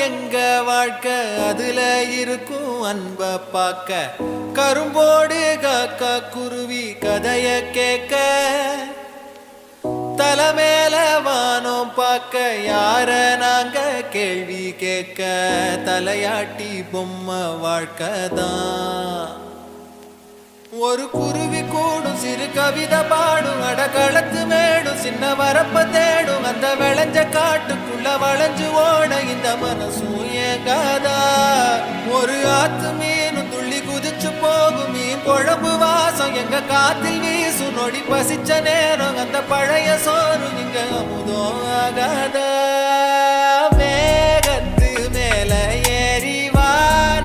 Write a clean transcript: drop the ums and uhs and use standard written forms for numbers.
எங்க வாழ்க்கை அதுல இருக்கும் அன்ப பார்க்க கரும்போடு காக்கா குருவி கதைய கேட்க தலைமேல வானம் பார்க்க யார நாங்க கேள்வி கேட்க தலையாட்டி பொம்மை வாழ்க்கைதான் ஒரு குருவி கூடும் சிறு கவிதை பாடும் அடகளத்து மேடும் சின்ன வரப்ப தேடும் அந்த விளைஞ்ச காட்டுக்குள்ள வளைஞ்சு ஓட இந்த மனசும் ஏங்காதா ஒரு ஆத்து மீனும் துள்ளி குதிச்சு போகும் மீன் குழம்பு வாசம் எங்க காத்தில் வீசும் நொடி பசிச்ச நேரம் அந்த பழைய சோறு இங்க அமுதம் ஆகாதா